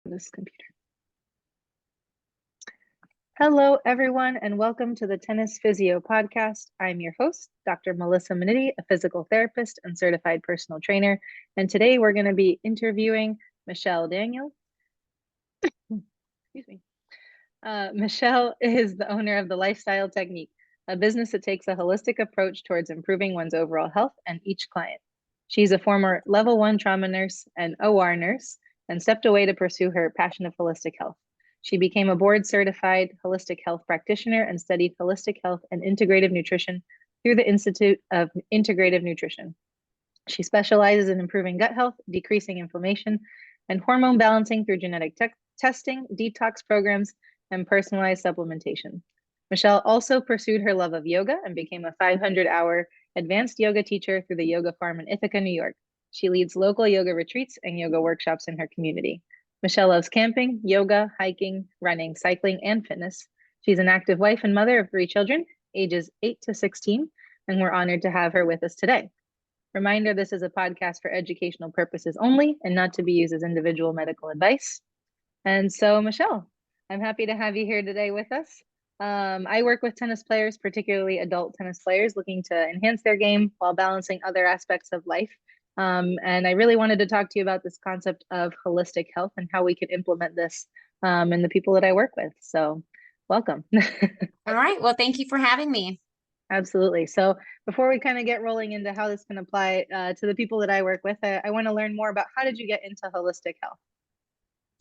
This computer. Hello, everyone, and welcome to the Tennis Physio Podcast. I'm your host, Dr. Melissa Minetti, a physical therapist and certified personal trainer. And today we're going to be interviewing Michelle Daniel. Excuse me. Michelle is the owner of the Lifestyle Technique, a business that takes a holistic approach towards improving one's overall health and each client. She's a former level 1 trauma nurse and OR nurse and stepped away to pursue her passion of holistic health. She became a board certified holistic health practitioner and studied holistic health and integrative nutrition through the Institute of Integrative Nutrition. She specializes in improving gut health, decreasing inflammation, and hormone balancing through genetic testing, detox programs, and personalized supplementation. Michelle also pursued her love of yoga and became a 500-hour advanced yoga teacher through the Yoga Farm in Ithaca, New York. She leads local yoga retreats and yoga workshops in her community. Michelle loves camping, yoga, hiking, running, cycling, and fitness. She's an active wife and mother of 3 children, ages 8 to 16, and we're honored to have her with us today. Reminder, this is a podcast for educational purposes only and not to be used as individual medical advice. And so, Michelle, I'm happy to have you here today with us. I work with tennis players, particularly adult tennis players, looking to enhance their game while balancing other aspects of life. And I really wanted to talk to you about this concept of holistic health and how we could implement this in the people that I work with. So welcome. All right. Well, thank you for having me. Absolutely. So before we kind of get rolling into how this can apply to the people that I work with, I want to learn more about how did you get into holistic health?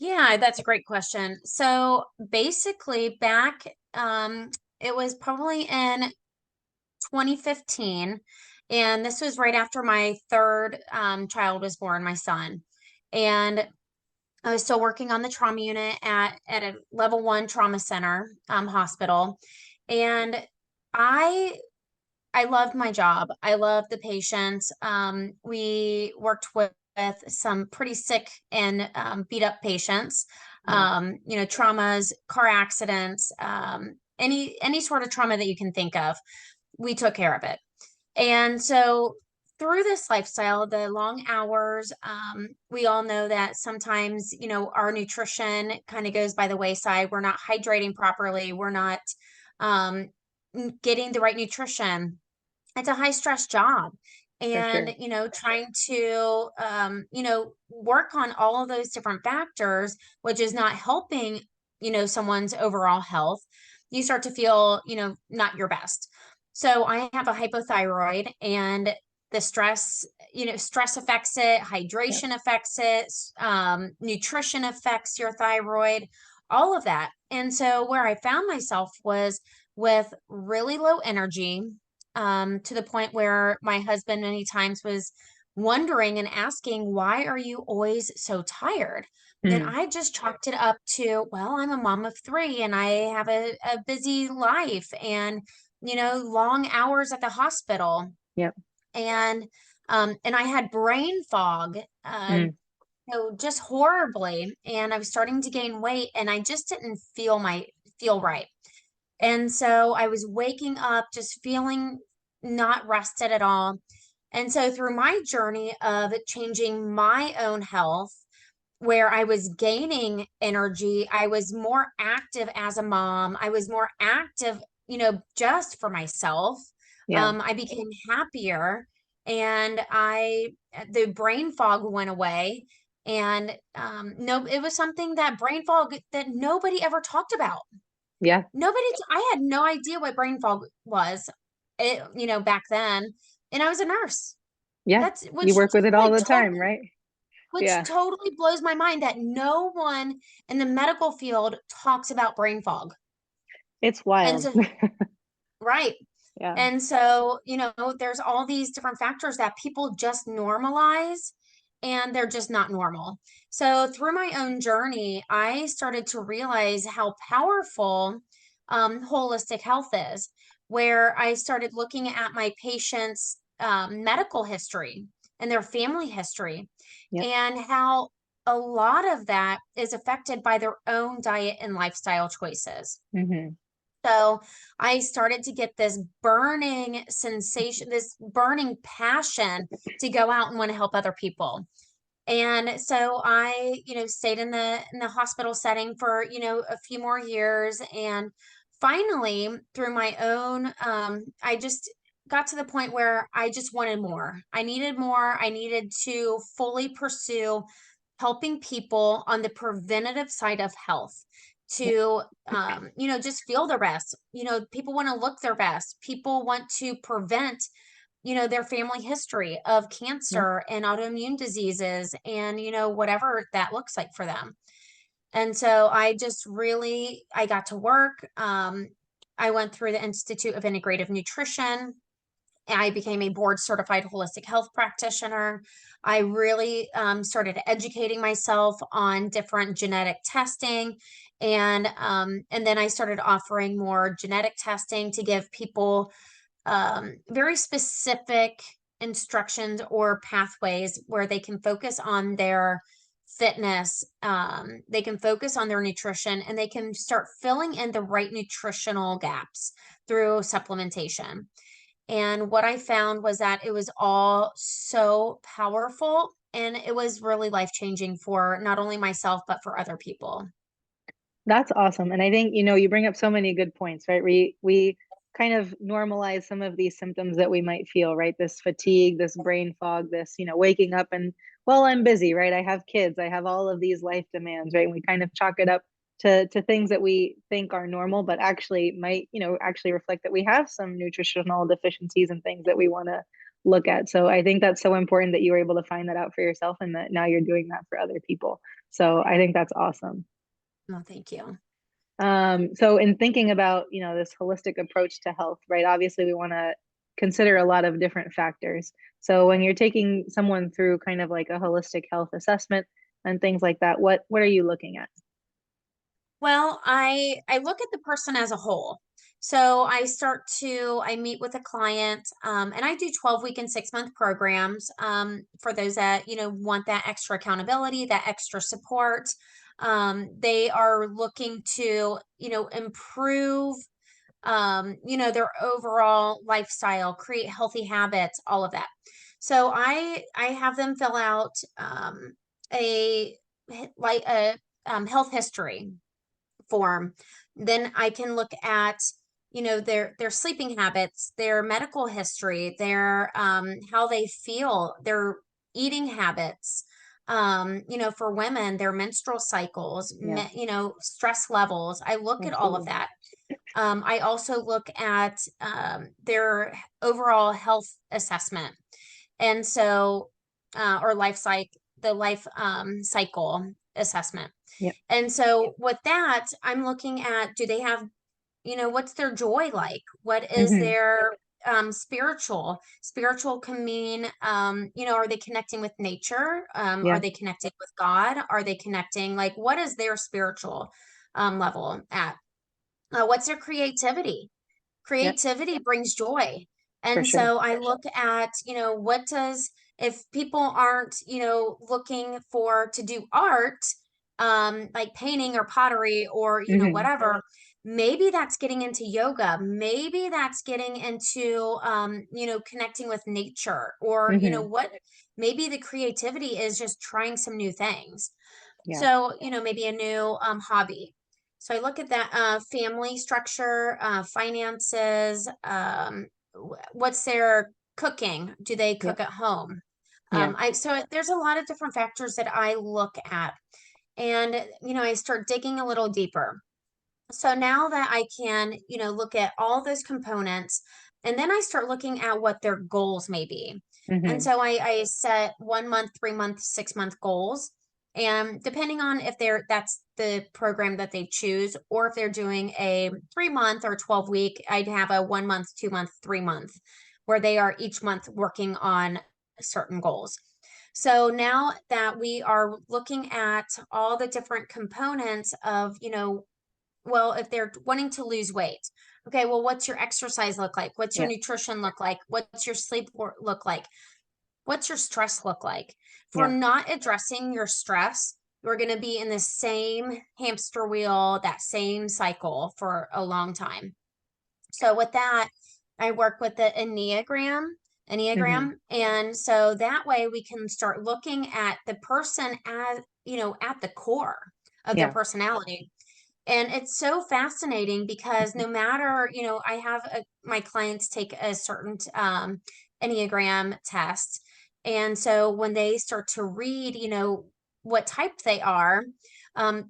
Yeah, that's a great question. So basically back, it was probably in 2015, and this was right after my third child was born, my son. And I was still working on the trauma unit at a level 1 trauma center hospital. And I I loved my job. I loved the patients. We worked with some pretty sick and beat up patients. Yeah. Traumas, car accidents, any sort of trauma that you can think of. We took care of it. And so through this lifestyle, the long hours, we all know that sometimes, our nutrition kind of goes by the wayside. We're not hydrating properly. We're not um, getting the right nutrition. It's a high stress job. For And, sure. trying to, work on all of those different factors, which is not helping, someone's overall health, you start to feel, not your best. So I have a hypothyroid, and the stress affects it, Yeah. hydration affects it, nutrition affects your thyroid, all of that. And so where I found myself was with really low energy, to the point where my husband many times was wondering and asking, why are you always so tired? And Hmm. I just chalked it up to, well, I'm a mom of 3 and I have a busy life and, long hours at the hospital. Yep. And I had brain fog, Mm. just horribly. And I was starting to gain weight and I just didn't feel right. And so I was waking up just feeling not rested at all. And so through my journey of changing my own health, where I was gaining energy, I was more active as a mom, I was more active, just for myself. Yeah. I became happier, and the brain fog went away. And no, it was something, that brain fog, that nobody ever talked about. Yeah. I had no idea what brain fog was, back then. And I was a nurse. Yeah. That's You which work with it all like the time, totally right? which Yeah. totally blows my mind that no one in the medical field talks about brain fog. It's And wild. so, right. Yeah. And so, there's all these different factors that people just normalize, and they're just not normal. So through my own journey, I started to realize how powerful holistic health is, where I started looking at my patients' medical history and their family history, Yep. and how a lot of that is affected by their own diet and lifestyle choices. Hmm. So I started to get this burning sensation, this burning passion to go out and want to help other people. And so I, stayed in the hospital setting for, a few more years. And finally, through my own, I just got to the point where I just wanted more. I needed more. I needed to fully pursue helping people on the preventative side of health Yeah. to, just feel their best. People want to look their best. People want to prevent their family history of Yeah. cancer and autoimmune diseases and, whatever that looks like for them. And so I got to work. I went through the Institute of Integrative Nutrition. I became a board certified holistic health practitioner. I really started educating myself on different genetic testing. And then I started offering more genetic testing to give people very specific instructions or pathways where they can focus on their fitness, they can focus on their nutrition, and they can start filling in the right nutritional gaps through supplementation. And what I found was that it was all so powerful, and it was really life changing for not only myself, but for other people. That's awesome. And I think, you bring up so many good points, right? We kind of normalize some of these symptoms that we might feel, right? This fatigue, this brain fog, this, waking up and, well, I'm busy, right? I have kids, I have all of these life demands, right? And we kind of chalk it up to things that we think are normal, but actually might, actually reflect that we have some nutritional deficiencies and things that we want to look at. So I think that's so important that you were able to find that out for yourself and that now you're doing that for other people. So I think that's awesome. Oh, thank you. So in thinking about, this holistic approach to health, right? Obviously, we want to consider a lot of different factors. So when you're taking someone through kind of like a holistic health assessment and things like that, what are you looking at? Well, I look at the person as a whole. So I meet with a client, and I do 12-week and 6-month programs, for those that, want that extra accountability, that extra support. They are looking to, improve, their overall lifestyle, create healthy habits, all of that. So I have them fill out, a, like a, health history form. Then I can look at, their sleeping habits, their medical history, their how they feel, their eating habits. For women, their menstrual cycles, Yeah, stress levels. I look at all of absolutely. that. I also look at their overall health assessment, and so or the life cycle assessment. Yeah. And so with that, I'm looking at, do they have, what's their joy like? What is Hmm. their spiritual can mean, are they connecting with nature? Are Yeah. they connecting with God? Are they connecting, like, what is their spiritual level at? What's their creativity? Yeah, Creativity brings joy. for And sure. so I look at, if people aren't, looking to do art, like painting or pottery or, Hmm. whatever, maybe that's getting into yoga. Maybe that's getting into, connecting with nature or, Hmm. maybe the creativity is just trying some new things. Yeah. So, maybe a new hobby. So I look at that family structure, finances, what's their cooking? Do they Yeah. cook at home? Yeah. There's a lot of different factors that I look at, and I start digging a little deeper. So now that I can, look at all those components, and then I start looking at what their goals may be. And Hmm. so I set 1 month, 3 month, 6-month goals. And depending on if that's the program that they choose, or if they're doing a 3-month or 12-week, I'd have a 1 month, 2 month, 3 month, where they are each month working on certain goals. So now that we are looking at all the different components of, well, if they're wanting to lose weight, okay, well, what's your exercise look like? What's your Yeah. nutrition look like? What's your look like? What's your stress look like? If we're Yeah. not addressing your stress, we're going to be in the same hamster wheel, that same cycle for a long time. So with that, I work with the Enneagram. Enneagram. And so that way we can start looking at the person as, at the core of their Yeah. personality. And it's so fascinating because no matter, I have my clients take a certain Enneagram test. And so when they start to read, what type they are,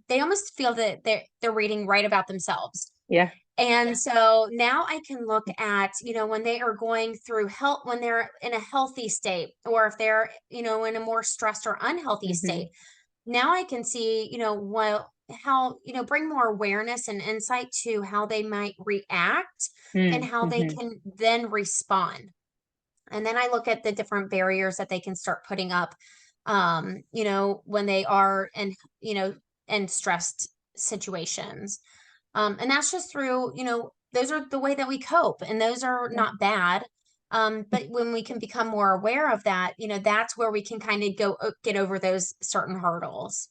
they almost feel that they're reading right about themselves. Yeah. And so now I can look at, when they are going through health, when they're in a healthy state, or if they're, in a more stressed or unhealthy Mm-hmm. state. Now I can see, how, bring more awareness and insight to how they might react and how they Mm-hmm. can then respond. And then I look at the different barriers that they can start putting up, when they are in stressed situations. And that's just through, those are the way that we cope, and those are Yeah. not bad. But when we can become more aware of that, that's where we can kind of get over those certain hurdles.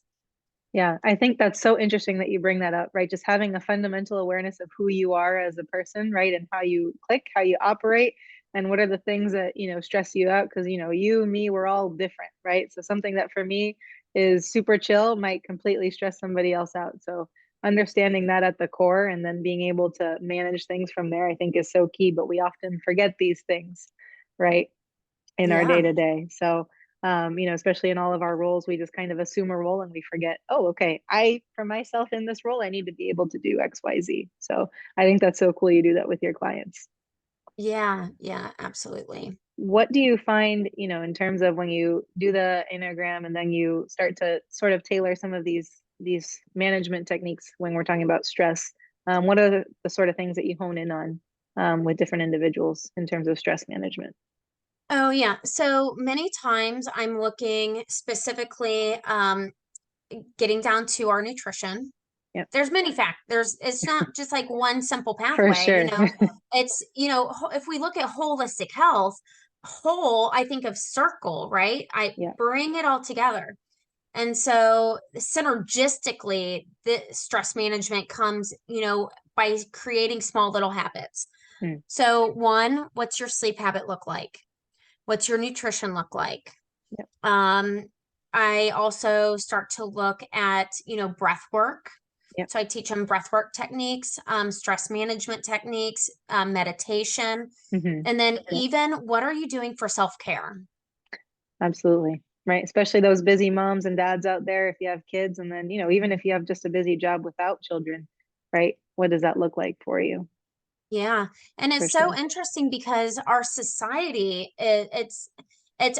Yeah, I think that's so interesting that you bring that up, right? Just having a fundamental awareness of who you are as a person, right? And how you click, how you operate, and what are the things that, stress you out. Because, you, me, we're all different, right? So something that for me is super chill might completely stress somebody else out. So understanding that at the core and then being able to manage things from there, I think is so key. But we often forget these things, right? In our day Yeah. to day. So, especially in all of our roles, we just kind of assume a role and we forget, oh, okay, for myself in this role, I need to be able to do X, Y, Z. So I think that's so cool you do that with your clients. Yeah. Yeah, absolutely. What do you find, in terms of when you do the Enneagram and then you start to sort of tailor some of these management techniques when we're talking about stress? What are the sort of things that you hone in on with different individuals in terms of stress management? Oh, yeah. So many times I'm looking specifically, getting down to our nutrition. Yep, There's many factors. It's not just like one simple for pathway, sure. it's, if we look at holistic health, whole, I think of circle, right? I Yeah, bring it all together. And so synergistically, the stress management comes, by creating small little habits. mm, So one, what's your sleep habit look like? What's your nutrition look like? yep, Um, I also start to look at, breath work. yep. So I teach them breath work techniques, stress management techniques, meditation, Hmm. and then even what are you doing for self-care? Absolutely. Right. Especially those busy moms and dads out there, if you have kids, and then, even if you have just a busy job without children, right? What does that look like for you? Yeah. And For it's so sure. interesting because our society, it's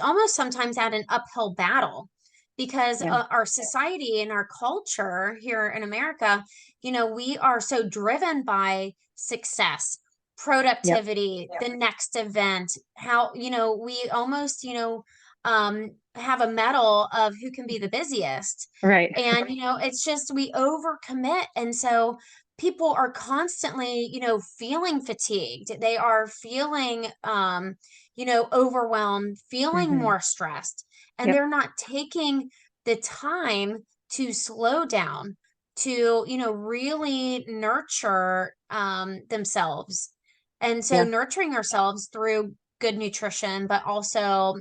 almost sometimes at an uphill battle because Yeah. our society and our culture here in America, we are so driven by success, Yep. productivity, the next event, how, we almost, have a medal of who can be the busiest. Right. And, it's just we overcommit. And so people are constantly, feeling fatigued. They are feeling, overwhelmed, feeling Hmm. more stressed, and Yep. they're not taking the time to slow down, to, really nurture, themselves. And so Yeah. nurturing ourselves through good nutrition, but also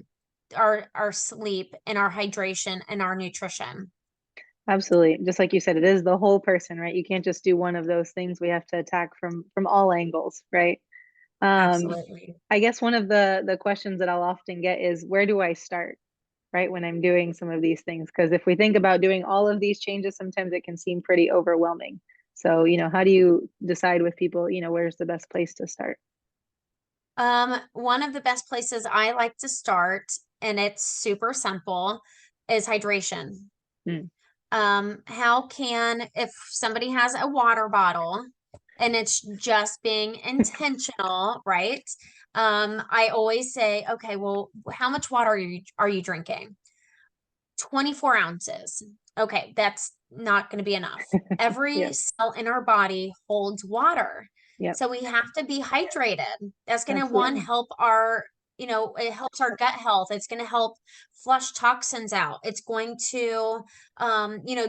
our sleep and our hydration and our nutrition. Absolutely. Just like you said, it is the whole person, right? You can't just do one of those things. We have to attack from all angles, right? Um, Absolutely. I guess one of the questions that I'll often get is where do I start, right, when I'm doing some of these things? Because if we think about doing all of these changes, sometimes it can seem pretty overwhelming. So, how do you decide with people, where's the best place to start? One of the best places I like to start, and it's super simple, is hydration. Mm, If somebody has a water bottle and it's just being intentional, right? I always say, okay, well, how much water are you drinking? 24 ounces. Okay, that's not going to be enough. Every yeah, cell in our body holds water. yep, So we have to be hydrated. That's going to, one, absolutely. help it helps our gut health. It's going to help flush toxins out. It's going to,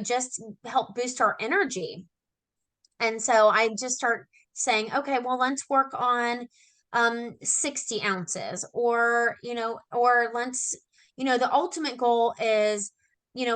just help boost our energy. And so I just start saying, okay, well, let's work on 60 ounces, or, or let's, the ultimate goal is,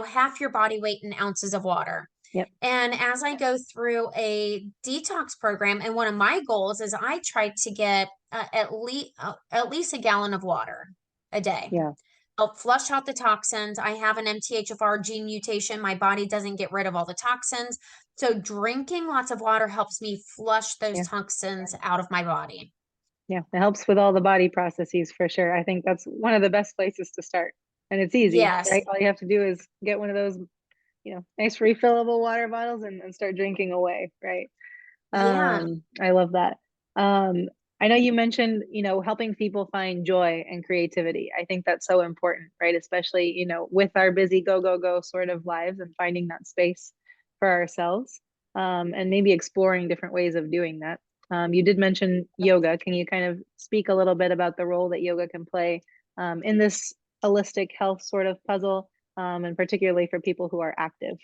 half your body weight in ounces of water. Yep. And as I go through a detox program, and one of my goals is I try to get at least a gallon of water a day. Yeah. Help flush out the toxins. I have an MTHFR gene mutation. My body doesn't get rid of all the toxins. So drinking lots of water helps me flush those Yeah. toxins out of my body. Yeah. It helps with all the body processes for sure. I think that's one of the best places to start. And it's easy, Yes. right? All you have to do is get one of those, nice refillable water bottles and start drinking away, right? Yeah. I love that. Um, I know you mentioned, helping people find joy and creativity. I think that's so important, right? Especially, with our busy go, go, go sort of lives, and finding that space for ourselves, and maybe exploring different ways of doing that. You did mention yoga. Can you kind of speak a little bit about the role that yoga can play, in this holistic health sort of puzzle, and particularly for people who are active?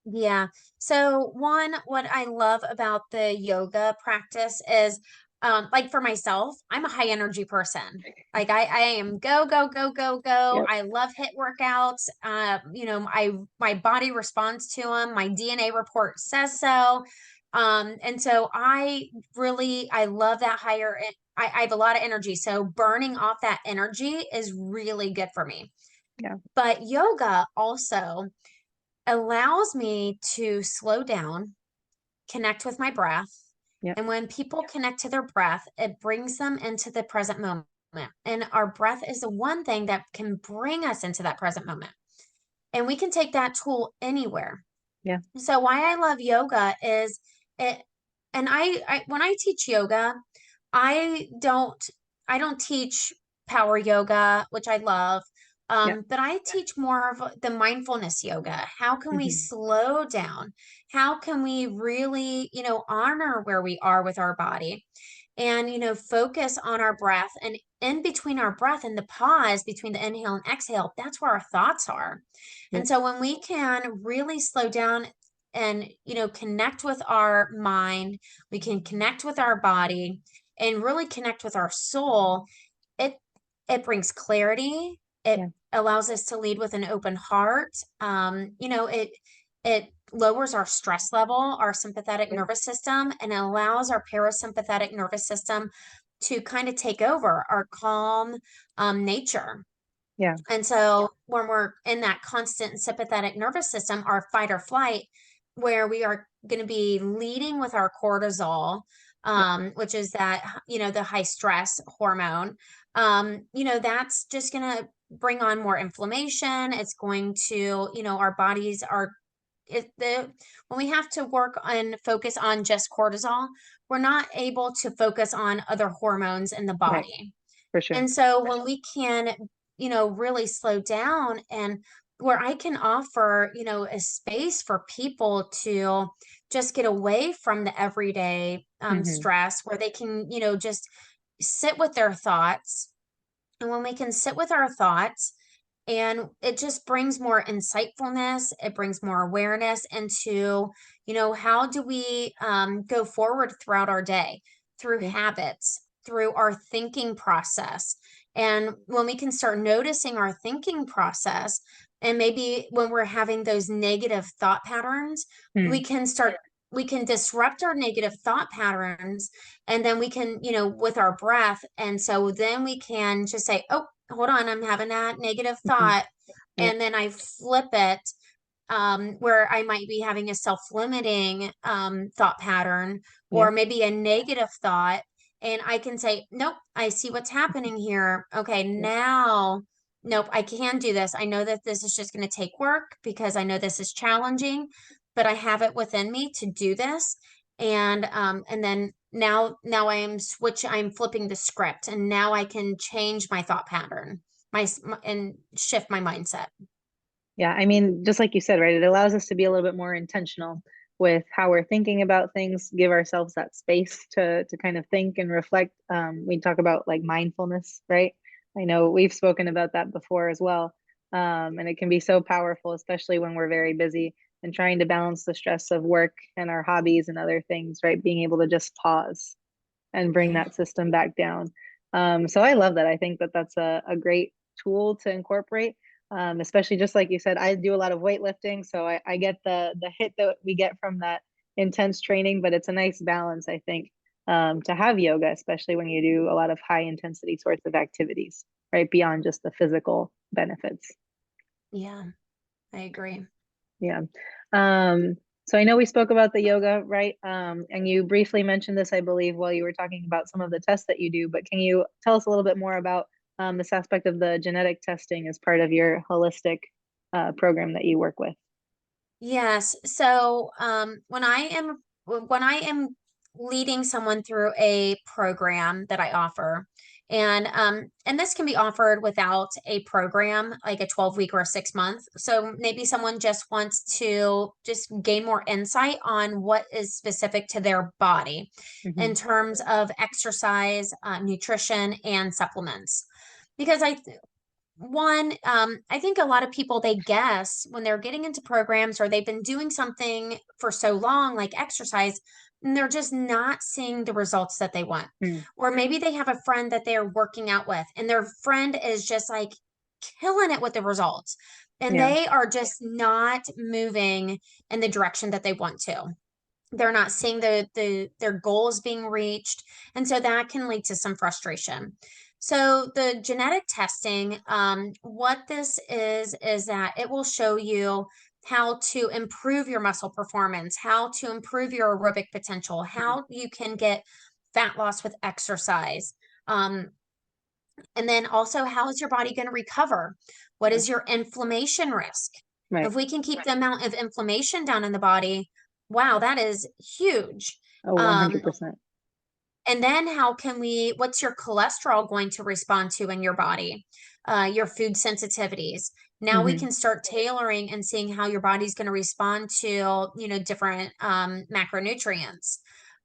Yeah. So one, what I love about the yoga practice is, like for myself, I'm a high energy person. Like I am go, go, go, go, go. Yep. I love hit workouts. My body responds to them. My DNA report says so. And so I love that I have a lot of energy. So burning off that energy is really good for me. Yeah. But yoga also allows me to slow down, connect with my breath. Yep. And when people connect to their breath, it brings them into the present moment. And our breath is the one thing that can bring us into that present moment. And we can take that tool anywhere. Yeah. So why I love yoga is it, and I when I teach yoga, I don't I don't teach power yoga, which I love. Yeah. But I teach more of the mindfulness yoga. How can we Hmm. slow down? How can we really, honor where we are with our body, and, focus on our breath, and in between our breath and the pause between the inhale and exhale, that's where our thoughts are. Yeah. And so when we can really slow down and, connect with our mind, we can connect with our body and really connect with our soul, it it brings clarity. It Yeah. allows us to lead with an open heart. It lowers our stress level, our sympathetic Yep. nervous system, and allows our parasympathetic nervous system to kind of take over our calm nature. Yeah. And so when we're in that constant sympathetic nervous system, our fight or flight, where we are going to be leading with our cortisol, Yep. which is that, the high stress hormone, that's just going to bring on more inflammation. It's going to, our bodies are, when we have to work and focus on just cortisol, we're not able to focus on other hormones in the Right. body. For sure. And so when we can, really slow down, and where I can offer, a space for people to just get away from the everyday Hmm. stress, where they can, just sit with their thoughts. And when we can sit with our thoughts, and it just brings more insightfulness, it brings more awareness into, how do we go forward throughout our day, through Yeah. habits, through our thinking process. And when we can start noticing our thinking process, and maybe when we're having those negative thought patterns, Hmm. we can disrupt our negative thought patterns, and then we can, with our breath. And so then we can just say, oh, hold on, I'm having that negative Hmm. thought. Yep. And then I flip it, where I might be having a self-limiting thought pattern, or Yep. maybe a negative thought. And I can say, nope, I see what's happening here. Okay, Yep. now, nope, I can do this. I know that this is just going to take work, because I know this is challenging, but I have it within me to do this. And then now I'm flipping the script, and now I can change my thought pattern, and shift my mindset. Yeah. I mean, just like you said, right? It allows us to be a little bit more intentional with how we're thinking about things, give ourselves that space to kind of think and reflect. We talk about like mindfulness, right? I know we've spoken about that before as well. And it can be so powerful, especially when we're very busy and trying to balance the stress of work and our hobbies and other things, right? Being able to just pause. and bring Yeah. that system back down. So I love that. I think that that's a great tool to incorporate. Especially just like you said, I do a lot of weightlifting, so I get the hit that we get from that intense training, but it's a nice balance, I think, to have yoga, especially when you do a lot of high intensity sorts of activities, right? Beyond just the physical benefits. Yeah, I agree. Yeah. Um, so I know we spoke about the yoga, right? And you briefly mentioned this, I believe, while you were talking about some of the tests that you do, but can you tell us a little bit more about this aspect of the genetic testing as part of your holistic program that you work with? Yes. So, when I am leading someone through a program that I offer, and this can be offered without a program, like a 12-week or a 6 month. So maybe someone just wants to just gain more insight on what is specific to their body Hmm. in terms of exercise, nutrition, and supplements. Because I think a lot of people, they guess when they're getting into programs or they've been doing something for so long, like exercise, and they're just not seeing the results that they want. Mm. Or maybe they have a friend that they're working out with, and their friend is just like killing it with the results, and Yeah. they are just not moving in the direction that they want to. They're not seeing their goals being reached, and so that can lead to some frustration. So the genetic testing, what this is that it will show you how to improve your muscle performance, how to improve your aerobic potential, Mhm. how you can get fat loss with exercise, um, and then also, how is your body going to recover? What Yeah. is your inflammation risk? Right. If we can keep the amount of inflammation down in the body, wow, that is huge. Oh, Um, 100%. and then what's your cholesterol going to respond to in your body? Your food sensitivities. Now we Hmm. can start tailoring and seeing how your body's going to respond to, different macronutrients.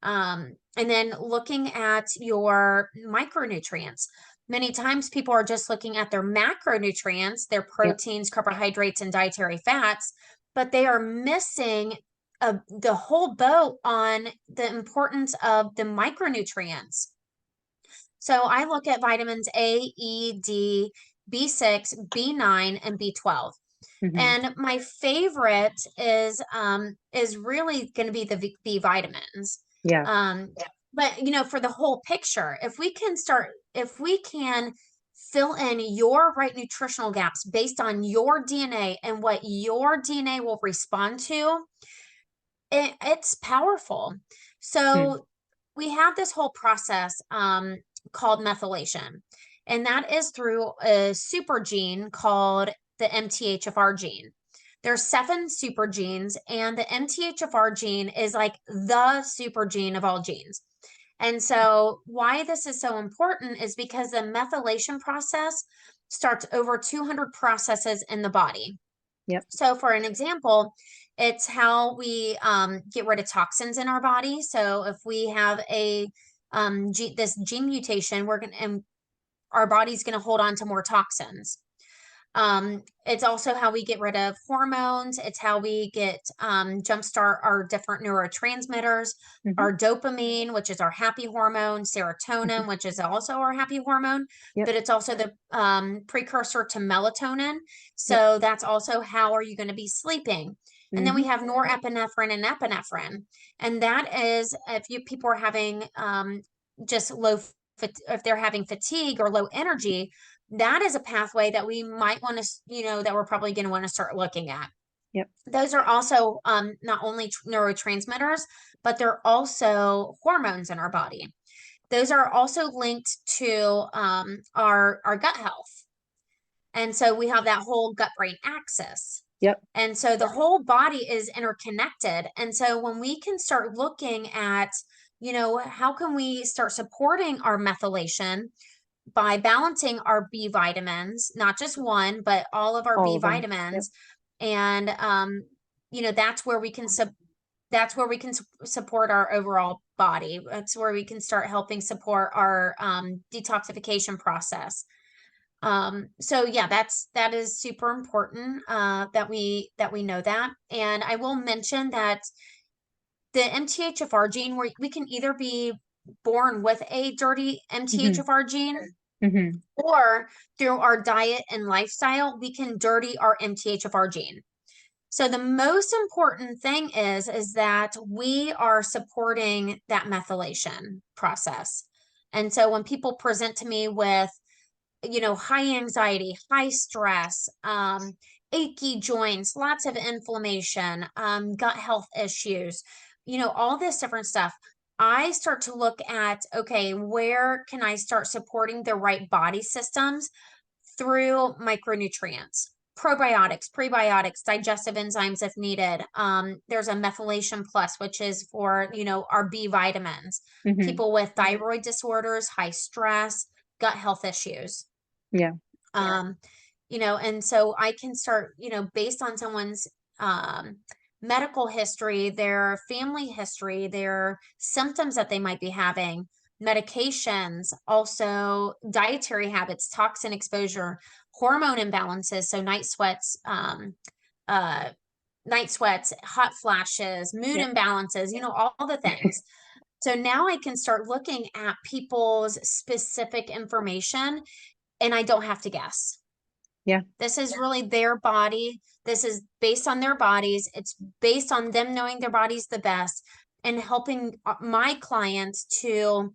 And then looking at your micronutrients. Many times people are just looking at their macronutrients, their Yep. proteins, carbohydrates, and dietary fats, but they are missing the whole boat on the importance of the micronutrients. So I look at vitamins A, E, D, B6, B9, and B12. Hmm. And my favorite is really going to be the B vitamins. Yeah. But for the whole picture, if we can fill in your right nutritional gaps based on your DNA and what your DNA will respond to, it's powerful. Mm. So we have this whole process called methylation, and that is through a super gene called the MTHFR gene. There's 7 super genes, and the MTHFR gene is like the super gene of all genes. And so why this is so important is because the methylation process starts over 200 processes in the body. Yep. So, for an example, it's how we get rid of toxins in our body. So, if we have this gene mutation, we're gonna and our body's gonna hold on to more toxins. It's also how we get rid of hormones. It's how we get jumpstart our different neurotransmitters, Hmm. our dopamine, which is our happy hormone, Hmm. serotonin, which is also our happy hormone, Yep. but it's also the precursor to melatonin. Yep. So that's also how are you going to be sleeping. And then we Hmm. have norepinephrine and epinephrine, and that is if people are having just if they're having fatigue or low energy, that is a pathway that we might want to, that we're probably going to want to start looking at. Yep. Those are also not only neurotransmitters, but they're also hormones in our body. Those are also linked to our gut health. And so we have that whole gut brain axis. Yep. And so the whole body is interconnected. And so when we can start looking at, how can we start supporting our methylation by balancing our B vitamins, not just one, but all of our All B of them. Yep. vitamins. And that's where we can support our overall body. That's where we can start helping support our detoxification process. So yeah, that is super important that we know that. And I will mention that the MTHFR gene, where we can either be born with a dirty Hmm. MTHFR gene, Hmm. or through our diet and lifestyle, we can dirty our MTHFR gene. So the most important thing is that we are supporting that methylation process. And so when people present to me with, high anxiety, high stress, achy joints, lots of inflammation, gut health issues, all this different stuff, I start to look at, okay, where can I start supporting the right body systems through micronutrients, probiotics, prebiotics, digestive enzymes if needed. There's a methylation plus, which is for, our B vitamins, Hmm. people with thyroid disorders, high stress, gut health issues. Yeah. Um, and so I can start, based on someone's medical history, their family history, their symptoms that they might be having, medications, also dietary habits, toxin exposure, hormone imbalances, so uh, night sweats, hot flashes, mood Yeah. imbalances, all the things. So now I can start looking at people's specific information and I don't have to guess. Yeah. This is really their body. This is based on their bodies. It's based on them knowing their bodies the best and helping my clients to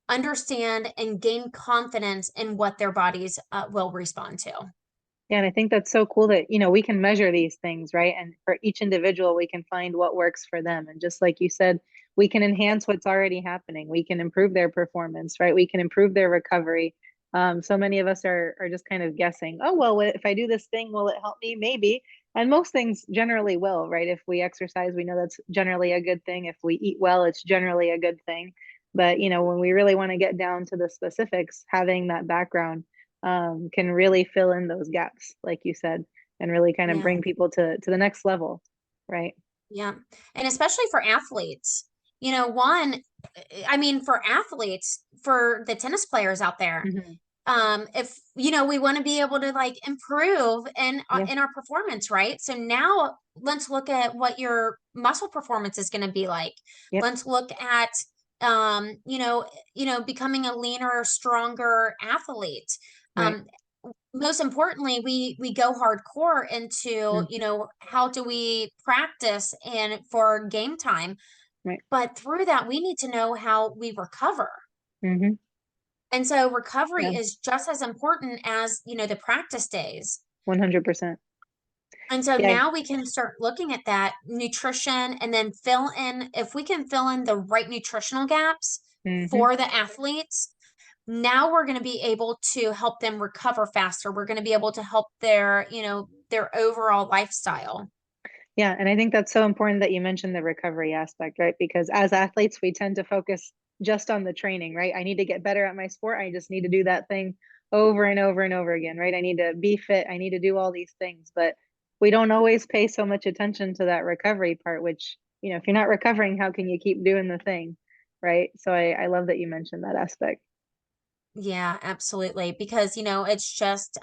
understand and gain confidence in what their bodies will respond to. Yeah, and I think that's so cool that, we can measure these things, right? And for each individual, we can find what works for them. And just like you said, we can enhance what's already happening. We can improve their performance, right? We can improve their recovery. So many of us are just kind of guessing, oh, well, if I do this thing, will it help me? Maybe. And most things generally will, right? If we exercise, we know that's generally a good thing. If we eat well, it's generally a good thing. But, when we really want to get down to the specifics, having that background can really fill in those gaps, like you said, and really kind of Yeah. bring people to the next level, right? Yeah. And especially for athletes, I mean, for athletes, for the tennis players out there, Hmm. if we want to be able to like improve Yeah. in our performance, right? So now let's look at what your muscle performance is going to be like. Yep. Let's look at becoming a leaner, stronger athlete. Right. um Most importantly, we go hardcore into, Hmm. how do we practice and for game time, Right. but through that we need to know how we recover. Hmm. And so recovery Yeah. is just as important as, the practice days. 100%. And so Yeah. now we can start looking at that nutrition and then fill in, if we can fill in the right nutritional gaps Hmm. for the athletes, now we're going to be able to help them recover faster. We're going to be able to help their overall lifestyle. Yeah, and I think that's so important that you mentioned the recovery aspect, right? Because as athletes, we tend to focus just on the training, right? I need to get better at my sport. I just need to do that thing over and over and over again, right? I need to be fit. I need to do all these things, but we don't always pay so much attention to that recovery part, which, if you're not recovering, how can you keep doing the thing, right? So I love that you mentioned that aspect. Yeah, absolutely. Because, it's just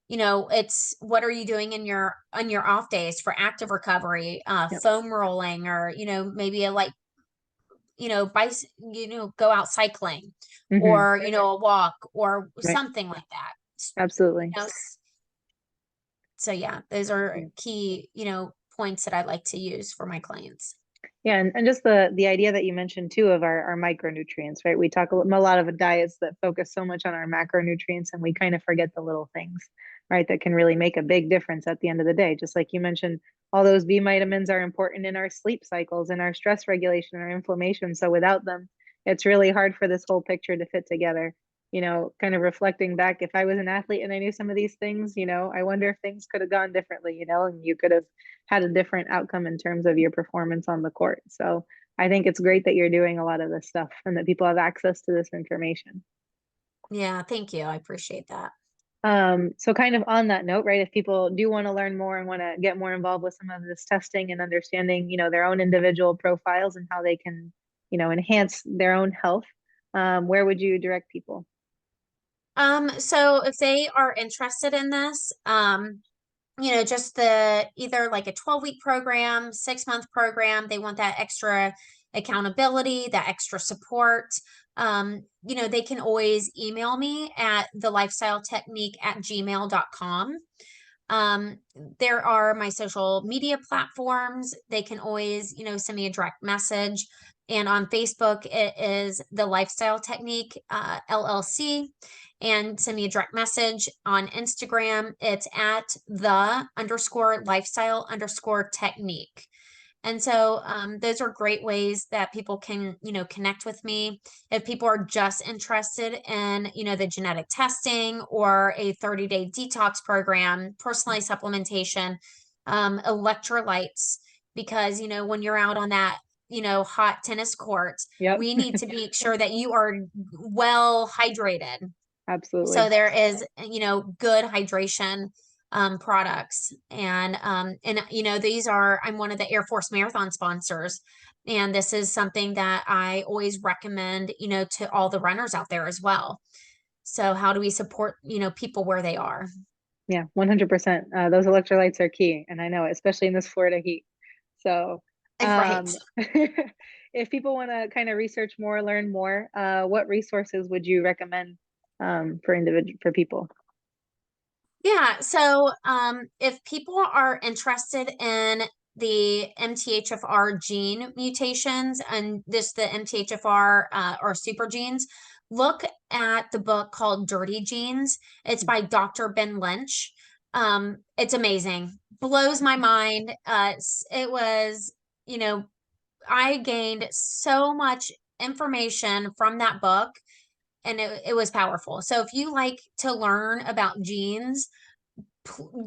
it's what are you doing in your on your off days for active recovery, Yep. foam rolling, or, maybe a light, bice, go out cycling, Hmm. or, a walk or Right. something like that. Absolutely. So yeah, those are key, points that I like to use for my clients. Yeah, and just the idea that you mentioned too of our micronutrients, right? We talk a lot of diets that focus so much on our macronutrients and we kind of forget the little things, right? That can really make a big difference at the end of the day. Just like you mentioned, all those B vitamins are important in our sleep cycles and our stress regulation, our inflammation. So without them, it's really hard for this whole picture to fit together. Kind of reflecting back, if I was an athlete and I knew some of these things, I wonder if things could have gone differently, and you could have had a different outcome in terms of your performance on the court. So I think it's great that you're doing a lot of this stuff and that people have access to this information. Yeah, thank you. I appreciate that. So kind of on that note, right, if people do want to learn more and want to get more involved with some of this testing and understanding, their own individual profiles and how they can, enhance their own health, where would you direct people? So if they are interested in this, just the either like a 12-week program, 6-month program, they want that extra accountability, that extra support, they can always email me at thelifestyletechnique@gmail.com. There are my social media platforms. They can always, send me a direct message. And on Facebook, it is the Lifestyle Technique LLC. And send me a direct message. On Instagram, it's at the_lifestyle_technique. And so those are great ways that people can, connect with me. If people are just interested in, the genetic testing or a 30-day detox program, personalized supplementation, electrolytes, because, when you're out on that, hot tennis court, Yep. we need to make sure that you are well hydrated. Absolutely. So there is, good hydration products. And I'm one of the Air Force Marathon sponsors. And this is something that I always recommend, to all the runners out there as well. So how do we support, people where they are? Yeah, 100%. Those electrolytes are key, and I know it, especially in this Florida heat. So, Right. if people want to kind of research more, learn more, what resources would you recommend for people? Yeah. So if people are interested in the MTHFR gene mutations and the MTHFR or super genes, look at the book called Dirty Genes. It's by Dr. Ben Lynch. It's amazing. Blows my mind. It was, I gained so much information from that book, and it was powerful. So if you like to learn about genes,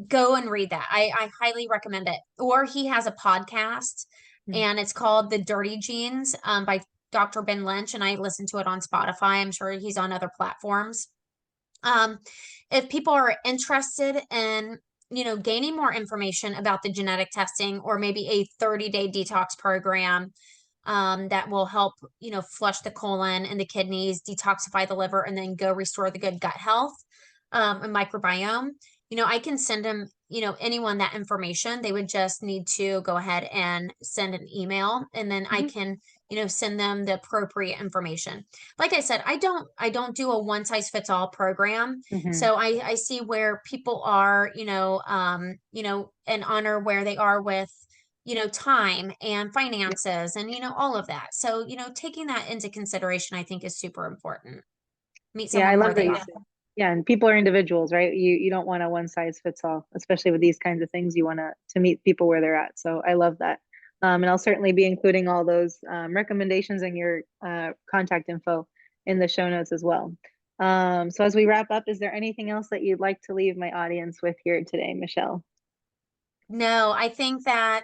go and read that. I highly recommend it. Or he has a podcast, and it's called The Dirty Genes by Dr. Ben Lynch, and I listen to it on Spotify. I'm sure he's on other platforms. If people are interested in, gaining more information about the genetic testing or maybe a 30-day detox program that will help, flush the colon and the kidneys, detoxify the liver, and then go restore the good gut health and microbiome, I can send them, anyone that information. They would just need to go ahead and send an email, and then I can, send them the appropriate information. Like I said, I don't do a one size fits all program. So I see where people are, and honor where they are with, time and finances and, all of that. So, taking that into consideration, I think is super important. Meet Yeah, I someone where love that they you are. said. Yeah, and people are individuals, right? You don't want a one size fits all, especially with these kinds of things. You want to meet people where they're at. So I love that. And I'll certainly be including all those recommendations and your contact info in the show notes as well. So as we wrap up, is there anything else that you'd like to leave my audience with here today, Michelle? No, I think that,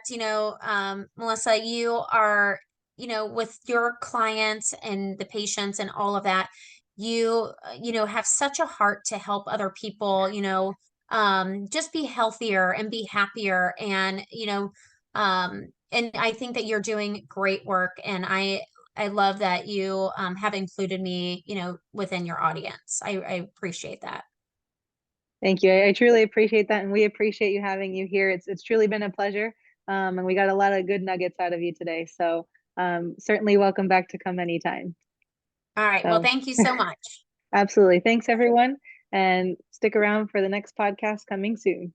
Melissa, you are, with your clients and the patients and all of that, have such a heart to help other people, just be healthier and be happier. And I think that you're doing great work. And I love that you, have included me, within your audience. I appreciate that. Thank you. I truly appreciate that, and we appreciate you having you here. It's truly been a pleasure, and we got a lot of good nuggets out of you today. So certainly welcome back to come anytime. All right. Well, So thank you so much. absolutely. Thanks everyone, and stick around for the next podcast coming soon.